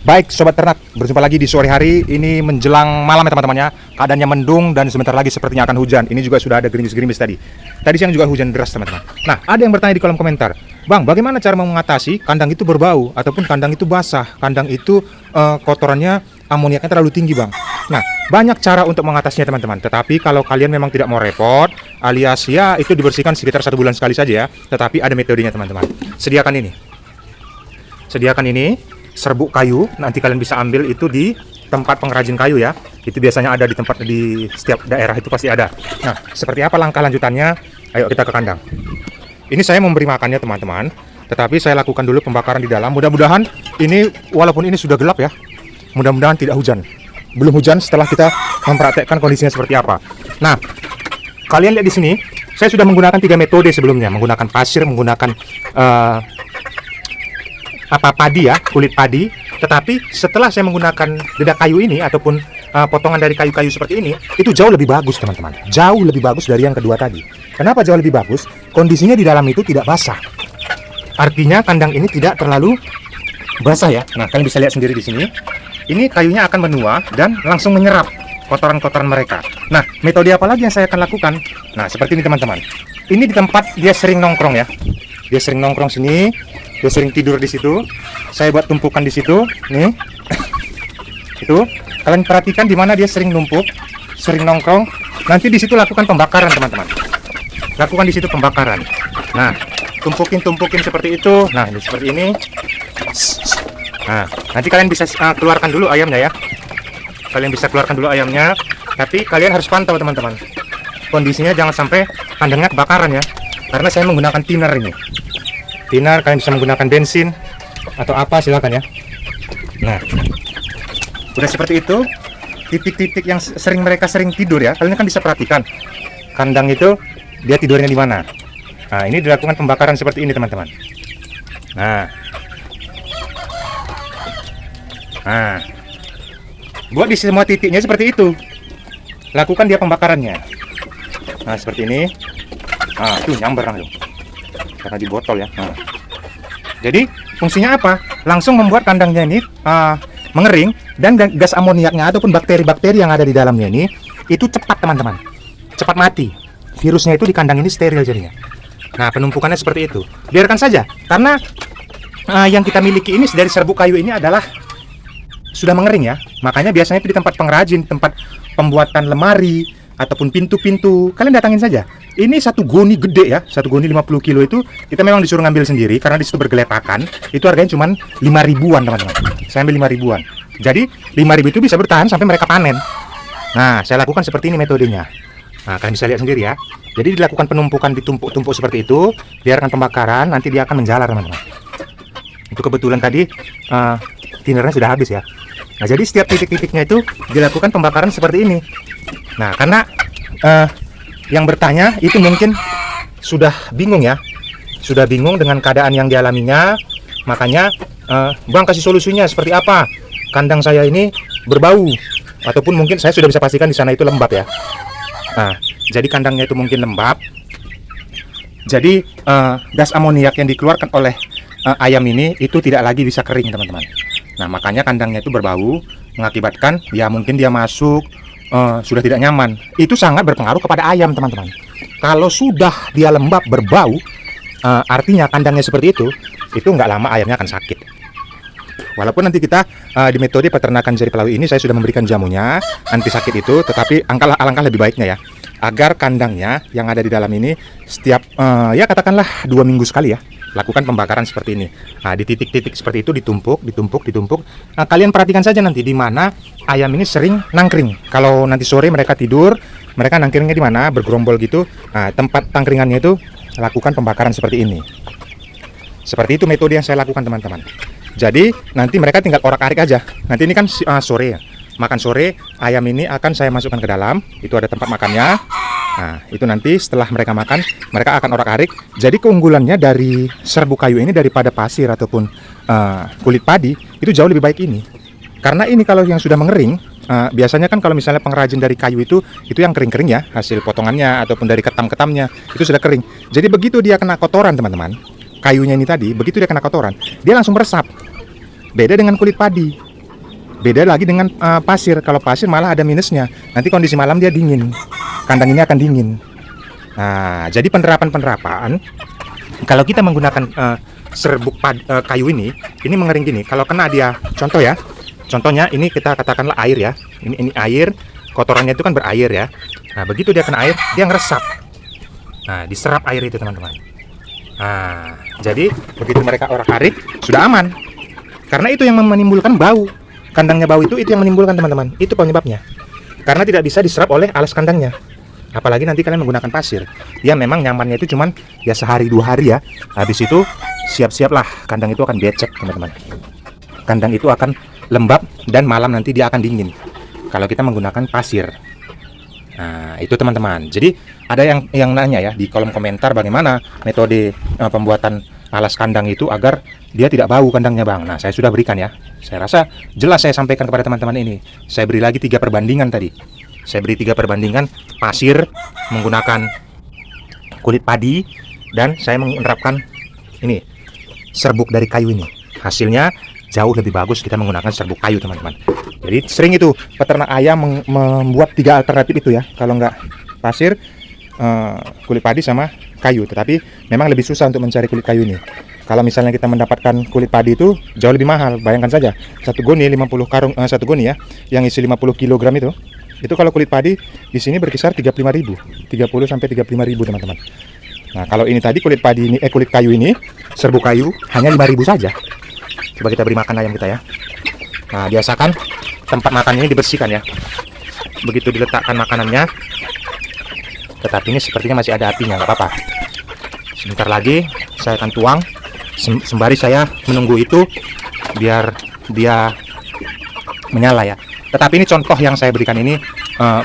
Baik Sobat Ternak, berjumpa lagi di sore hari. Ini menjelang malam ya teman-teman ya. Keadaannya mendung dan sebentar lagi sepertinya akan hujan. Ini juga sudah ada gerimis-gerimis tadi. Tadi siang juga hujan deras teman-teman. Nah, ada yang bertanya di kolom komentar, Bang, bagaimana cara mengatasi kandang itu berbau ataupun kandang itu basah, kandang itu kotorannya, amoniaknya terlalu tinggi Bang. Nah, banyak cara untuk mengatasinya teman-teman. Tetapi kalau kalian memang tidak mau repot, alias ya itu dibersihkan sekitar 1 bulan sekali saja ya. Tetapi ada metodenya teman-teman. Sediakan ini serbuk kayu, nanti kalian bisa ambil itu di tempat pengrajin kayu ya. Itu biasanya ada di setiap daerah, itu pasti ada. Nah, seperti apa langkah lanjutannya? Ayo kita ke kandang. Ini saya memberi makannya teman-teman, tetapi saya lakukan dulu pembakaran di dalam. Mudah-mudahan ini, walaupun ini sudah gelap ya, mudah-mudahan tidak hujan. Belum hujan setelah kita mempraktekkan kondisinya seperti apa. Nah, kalian lihat di sini, saya sudah menggunakan 3 metode sebelumnya, menggunakan pasir, menggunakan padi ya, kulit padi. Tetapi setelah saya menggunakan dedak kayu ini ataupun potongan dari kayu-kayu seperti ini, itu jauh lebih bagus teman-teman. Jauh lebih bagus dari yang kedua tadi. Kenapa jauh lebih bagus? Kondisinya di dalam itu tidak basah. Artinya kandang ini tidak terlalu basah ya. Nah, kalian bisa lihat sendiri di sini. Ini kayunya akan menua dan langsung menyerap kotoran-kotoran mereka. Nah, metode apa lagi yang saya akan lakukan? Nah, seperti ini teman-teman. Ini di tempat dia sering nongkrong ya. Dia sering nongkrong sini. Dia sering tidur di situ. Saya buat tumpukan di situ. Nih. Itu. Kalian perhatikan di mana dia sering numpuk, sering nongkrong. Nanti di situ lakukan pembakaran, teman-teman. Lakukan di situ pembakaran. Nah, tumpukin seperti itu. Nah, ini seperti ini. Nah, nanti kalian bisa keluarkan dulu ayamnya ya. Kalian bisa keluarkan dulu ayamnya. Tapi kalian harus pantau, teman-teman. Kondisinya jangan sampai kandangnya kebakaran ya. Karena saya menggunakan thinner ini. Thinner, kalian bisa menggunakan bensin atau apa silakan ya. Nah, udah seperti itu. Titik-titik yang mereka sering tidur ya, kalian kan bisa perhatikan kandang itu dia tidurnya di mana. Nah, ini dilakukan pembakaran seperti ini teman-teman. Nah, buat di semua titiknya seperti itu. Lakukan dia pembakarannya. Nah, seperti ini. Tuh nyamber langsung karena di botol ya. Nah. Jadi fungsinya apa? Langsung membuat kandangnya ini mengering dan gas amoniaknya ataupun bakteri-bakteri yang ada di dalamnya ini itu cepat teman-teman, cepat mati. Virusnya itu di kandang ini steril jadinya. Nah, penumpukannya seperti itu. Biarkan saja karena yang kita miliki ini dari serbuk kayu ini adalah sudah mengering ya. Makanya biasanya itu di tempat pengrajin, tempat pembuatan lemari ataupun pintu-pintu, kalian datangin saja. Ini satu goni gede ya, satu goni 50 kilo itu kita memang disuruh ngambil sendiri karena di situ bergeletakan. Itu harganya cuma 5 ribuan teman-teman. Saya ambil 5 ribuan. Jadi 5 ribu itu bisa bertahan sampai mereka panen. Nah, saya lakukan seperti ini metodenya. Nah, kalian bisa lihat sendiri ya. Jadi dilakukan penumpukan, ditumpuk-tumpuk seperti itu, biarkan pembakaran, nanti dia akan menjalar teman-teman. Itu kebetulan tadi thinnernya sudah habis ya. Nah, jadi setiap titik-titiknya itu dilakukan pembakaran seperti ini. Nah, karena yang bertanya itu mungkin sudah bingung ya. Sudah bingung dengan keadaan yang dialaminya. Makanya, Bang kasih solusinya seperti apa? Kandang saya ini berbau. Ataupun mungkin saya sudah bisa pastikan di sana itu lembab ya. Nah, jadi kandangnya itu mungkin lembab. Jadi, gas amoniak yang dikeluarkan oleh ayam ini itu tidak lagi bisa kering teman-teman. Nah, makanya kandangnya itu berbau. Mengakibatkan ya mungkin dia masuk sudah tidak nyaman. Itu sangat berpengaruh kepada ayam teman-teman. Kalau sudah dia lembab berbau, artinya kandangnya seperti itu nggak lama ayamnya akan sakit. Walaupun nanti kita di metode peternakan jari pelawi ini saya sudah memberikan jamunya anti sakit itu, tetapi alangkah lebih baiknya ya agar kandangnya yang ada di dalam ini setiap ya katakanlah 2 minggu sekali ya lakukan pembakaran seperti ini. Nah, di titik-titik seperti itu ditumpuk. Nah, kalian perhatikan saja nanti di mana ayam ini sering nangkring. Kalau nanti sore mereka tidur, mereka nangkringnya di mana, bergerombol gitu. Nah, tempat tangkringannya itu lakukan pembakaran seperti ini. Seperti itu metode yang saya lakukan teman-teman. Jadi nanti mereka tinggal orak-arik aja. Nanti ini kan sore ya. Makan sore, ayam ini akan saya masukkan ke dalam. Itu ada tempat makannya. Nah, itu nanti setelah mereka makan, mereka akan orak-arik. Jadi keunggulannya dari serbuk kayu ini daripada pasir ataupun kulit padi, itu jauh lebih baik ini. Karena ini kalau yang sudah mengering, biasanya kan kalau misalnya pengrajin dari kayu itu yang kering-kering ya, hasil potongannya ataupun dari ketam-ketamnya, itu sudah kering. Jadi begitu dia kena kotoran teman-teman, kayunya ini tadi, begitu dia kena kotoran, dia langsung meresap. Beda dengan kulit padi. Beda lagi dengan pasir. Kalau pasir malah ada minusnya. Nanti kondisi malam dia dingin. Kandang ini akan dingin. Nah, jadi penerapan kalau kita menggunakan serbuk kayu ini mengering gini. Kalau kena dia, contoh ya. Contohnya ini kita katakanlah air ya. Ini air, kotorannya itu kan berair ya. Nah, begitu dia kena air, dia ngeresap. Nah, diserap air itu teman-teman. Nah, jadi begitu mereka orak-arik sudah aman. Karena itu yang menimbulkan bau. Kandangnya bau itu yang menimbulkan teman-teman. Itu penyebabnya. Karena tidak bisa diserap oleh alas kandangnya. Apalagi nanti kalian menggunakan pasir. Ya memang nyamannya itu cuman ya sehari 2 hari ya. Habis itu siap-siaplah kandang itu akan becek teman-teman. Kandang itu akan lembab dan malam nanti dia akan dingin. Kalau kita menggunakan pasir. Nah, itu teman-teman. Jadi ada yang nanya ya di kolom komentar bagaimana metode pembuatan alas kandang itu agar dia tidak bau kandangnya bang. Nah, saya sudah berikan ya. Saya rasa jelas saya sampaikan kepada teman-teman ini. Saya beri lagi 3 perbandingan tadi. Saya beri 3 perbandingan pasir menggunakan kulit padi dan saya menerapkan ini serbuk dari kayu ini. Hasilnya jauh lebih bagus kita menggunakan serbuk kayu teman-teman. Jadi sering itu peternak ayam membuat 3 alternatif itu ya. Kalau nggak pasir, kulit padi sama kayu. Tetapi memang lebih susah untuk mencari kulit kayu ini. Kalau misalnya kita mendapatkan kulit padi itu jauh lebih mahal. Bayangkan saja satu goni 50 karung satu goni ya, yang isi 50 kg itu. Itu kalau kulit padi di sini berkisar 35.000, 30 sampai 35.000 teman-teman. Nah, kalau ini tadi kulit padi ini kulit kayu ini, serbuk kayu hanya 5.000 saja. Coba kita beri makan ayam kita ya. Nah, biasakan tempat makan ini dibersihkan ya. Begitu diletakkan makanannya, tetapi ini sepertinya masih ada apinya, nggak apa-apa. Sebentar lagi saya akan tuang. Sembari saya menunggu itu biar dia menyala ya. Tetapi ini contoh yang saya berikan ini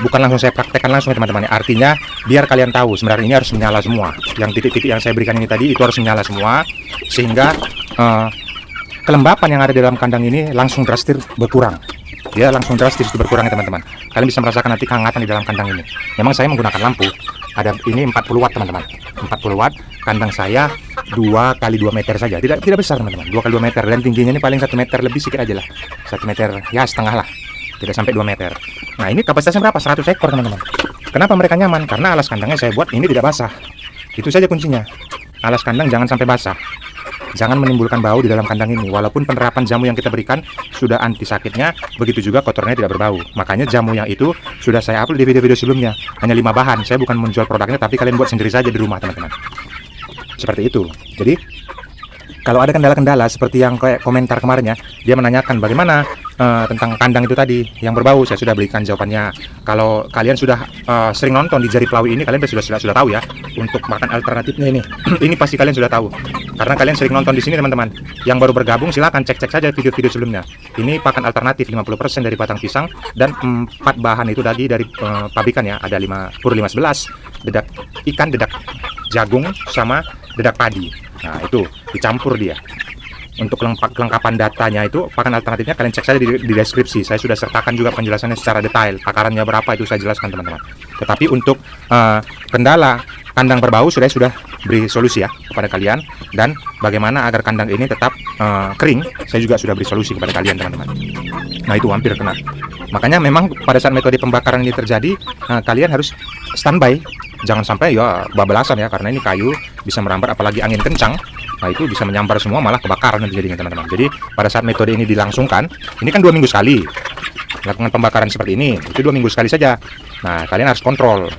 bukan langsung saya praktekkan langsung ya teman-teman. Artinya biar kalian tahu sebenarnya ini harus menyala semua. Yang titik-titik yang saya berikan ini tadi itu harus menyala semua sehingga kelembapan yang ada di dalam kandang ini langsung drastis berkurang. Dia langsung drastis berkurang ya teman-teman. Kalian bisa merasakan nanti kehangatan di dalam kandang ini. Memang saya menggunakan lampu. Ada ini 40 watt teman-teman. 40 watt. Kandang saya 2 kali 2 meter saja. Tidak besar teman-teman. 2 kali 2 meter dan tingginya ini paling 1 meter lebih sedikit aja lah. 1 meter ya setengah lah. Tidak sampai 2 meter. Nah, ini kapasitasnya berapa? 100 ekor teman-teman. Kenapa mereka nyaman? Karena alas kandangnya saya buat ini tidak basah. Itu saja kuncinya. Alas kandang jangan sampai basah. Jangan menimbulkan bau di dalam kandang ini. Walaupun penerapan jamu yang kita berikan sudah anti sakitnya, begitu juga kotornya tidak berbau. Makanya jamu yang itu sudah saya upload di video-video sebelumnya. Hanya 5 bahan. Saya bukan menjual produknya, tapi kalian buat sendiri saja di rumah teman-teman. Seperti itu. Jadi kalau ada kendala-kendala seperti yang kayak komentar kemarin ya, dia menanyakan bagaimana tentang kandang itu tadi yang berbau, saya sudah berikan jawabannya. Kalau kalian sudah sering nonton di Jari Pelawi ini, kalian sudah tahu ya untuk makan alternatifnya ini. Ini pasti kalian sudah tahu karena kalian sering nonton di sini teman-teman. Yang baru bergabung silahkan cek saja video-video sebelumnya. Ini pakan alternatif 50% dari batang pisang dan 4 bahan itu tadi dari pabrikan ya. Ada pur 511, dedak ikan, dedak jagung sama dedak padi. Nah, itu dicampur dia. Untuk kelengkapan datanya itu pakan alternatifnya kalian cek saja di deskripsi. Saya sudah sertakan juga penjelasannya secara detail. Takarannya berapa itu saya jelaskan teman-teman. Tetapi untuk kendala kandang berbau sudah beri solusi ya kepada kalian, dan bagaimana agar kandang ini tetap kering saya juga sudah beri solusi kepada kalian teman-teman. Nah, itu hampir kena. Makanya memang pada saat metode pembakaran ini terjadi, kalian harus standby. Jangan sampai ya bablasan ya, karena ini kayu bisa merambat apalagi angin kencang. Nah, itu bisa menyambar semua, malah kebakaran nanti jadinya teman-teman. Jadi pada saat metode ini dilangsungkan, ini kan 2 minggu sekali lakukan pembakaran seperti ini, itu 2 minggu sekali saja. Nah, kalian harus kontrol.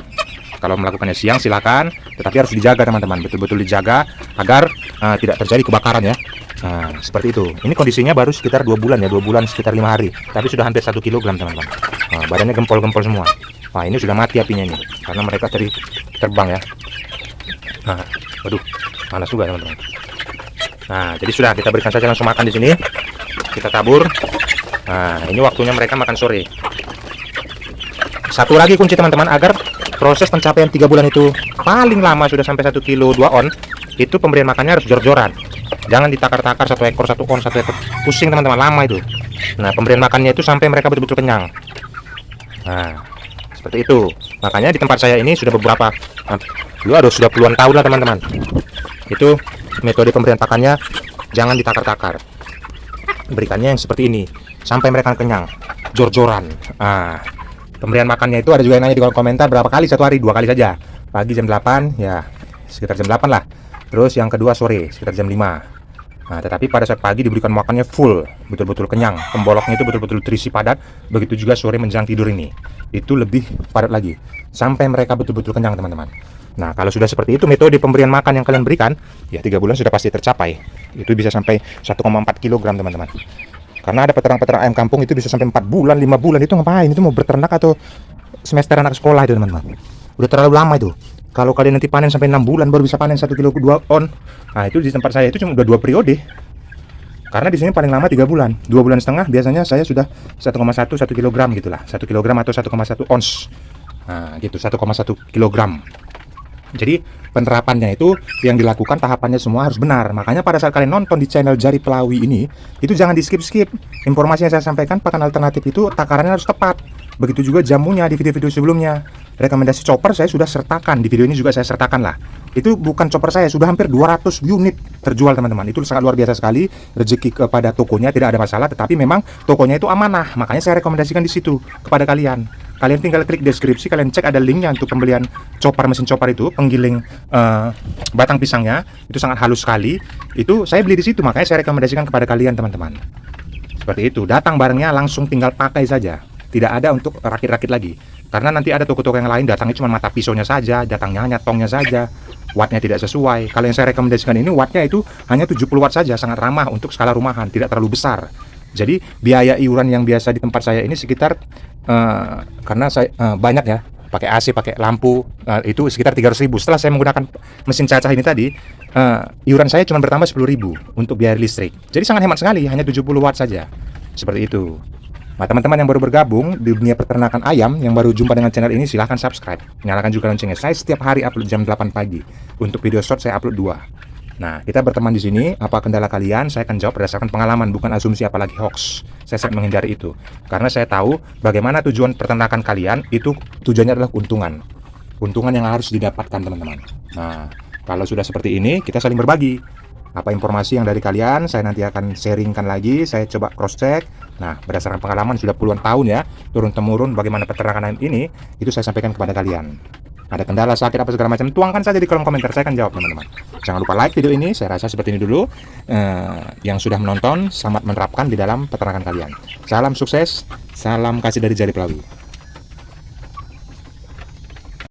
Kalau melakukannya siang silakan, tetapi harus dijaga teman-teman, betul-betul dijaga agar tidak terjadi kebakaran ya. Nah, seperti itu. Ini kondisinya baru sekitar 2 bulan ya, 2 bulan sekitar 5 hari, tapi sudah hampir 1 kilogram teman-teman. Nah, badannya gempol-gempol semua. Nah, ini sudah mati apinya ini karena mereka tadi terbang ya. Nah, waduh, panas juga teman-teman. Nah, jadi sudah kita berikan saja langsung makan di sini. Kita tabur. Nah, ini waktunya mereka makan sore. Satu lagi kunci teman-teman agar proses pencapaian 3 bulan itu paling lama sudah sampai 1 kilo 2 on, itu pemberian makannya harus jor-joran. Jangan ditakar-takar 1 ekor 1 on 1 ekor. Pusing teman-teman, lama itu. Nah, pemberian makannya itu sampai mereka betul-betul kenyang. Nah, seperti itu. Makanya di tempat saya ini sudah beberapa, sudah puluhan tahun lah teman-teman. Itu metode pemberian pakannya jangan ditakar-takar. berikannya yang seperti ini sampai mereka kenyang, jor-joran. Pemberian makannya itu ada juga yang nanya di kolom komentar berapa kali satu hari. 2 kali saja, pagi jam 8 ya, sekitar jam 8 lah, terus yang kedua sore sekitar jam 5. Nah, tetapi pada saat pagi diberikan makannya full, betul-betul kenyang, pemboloknya itu betul-betul terisi padat. Begitu juga sore menjelang tidur ini, itu lebih padat lagi, sampai mereka betul-betul kenyang teman-teman. Nah, kalau sudah seperti itu metode pemberian makan yang kalian berikan, ya 3 bulan sudah pasti tercapai. Itu bisa sampai 1,4 kg teman-teman. Karena ada peternak-peternak ayam kampung itu bisa sampai 4 bulan, 5 bulan. Itu ngapain? Itu mau berternak atau semester anak sekolah itu teman-teman. Udah terlalu lama itu. Kalau kalian nanti panen sampai 6 bulan baru bisa panen 1 kilo 2 on. Nah, itu di tempat saya itu cuma udah 2 periode. Karena di sini paling lama 3 bulan. 2 bulan setengah biasanya saya sudah 1,1 kg gitulah. 1 kg atau 1,1 ons. Nah, gitu 1,1 kg. Jadi penerapannya itu yang dilakukan tahapannya semua harus benar. Makanya pada saat kalian nonton di channel Jari Pelawi ini, itu jangan di skip-skip. Informasi yang saya sampaikan pakan alternatif itu takarannya harus tepat. Begitu juga jamunya di video-video sebelumnya. Rekomendasi chopper saya sudah sertakan, di video ini juga saya sertakan lah. Itu bukan chopper saya, sudah hampir 200 unit terjual teman-teman. Itu sangat luar biasa sekali. Rezeki kepada tokonya tidak ada masalah, tetapi memang tokonya itu amanah. Makanya saya rekomendasikan di situ kepada kalian. Kalian tinggal klik deskripsi, kalian cek ada linknya untuk pembelian chopper, mesin chopper itu, penggiling batang pisangnya, itu sangat halus sekali. Itu saya beli di situ, makanya saya rekomendasikan kepada kalian teman-teman. Seperti itu, datang barangnya langsung tinggal pakai saja. Tidak ada untuk rakit-rakit lagi. Karena nanti ada toko-toko yang lain datangnya cuma mata pisaunya saja, datangnya hanya tongnya saja, wattnya tidak sesuai. Kalau yang saya rekomendasikan ini wattnya itu hanya 70 watt saja, sangat ramah untuk skala rumahan, tidak terlalu besar. Jadi biaya iuran yang biasa di tempat saya ini sekitar karena saya banyak ya, pakai AC, pakai lampu, itu sekitar 300.000. Setelah saya menggunakan mesin cacah ini tadi, iuran saya cuma bertambah 10.000 untuk biaya listrik. Jadi sangat hemat sekali, hanya 70 watt saja. Seperti itu. Nah, teman-teman yang baru bergabung di dunia peternakan ayam, yang baru jumpa dengan channel ini, silahkan subscribe. Nyalakan juga loncengnya. Saya setiap hari upload jam 8 pagi. Untuk video short saya upload 2. Nah, kita berteman di sini. Apa kendala kalian? Saya akan jawab berdasarkan pengalaman, bukan asumsi apalagi hoax. Saya sangat menghindari itu. Karena saya tahu bagaimana tujuan peternakan kalian, itu tujuannya adalah keuntungan. Keuntungan yang harus didapatkan, teman-teman. Nah, kalau sudah seperti ini, kita saling berbagi. Apa informasi yang dari kalian, saya nanti akan sharingkan lagi. Saya coba cross check. Nah, berdasarkan pengalaman sudah puluhan tahun ya, turun-temurun bagaimana peternakan ini, itu saya sampaikan kepada kalian. Ada kendala, sakit, apa segala macam, tuangkan saja di kolom komentar, saya akan jawab teman-teman. Jangan lupa like video ini, saya rasa seperti ini dulu. Yang sudah menonton, selamat menerapkan di dalam peternakan kalian. Salam sukses, salam kasih dari Jari Pelawi.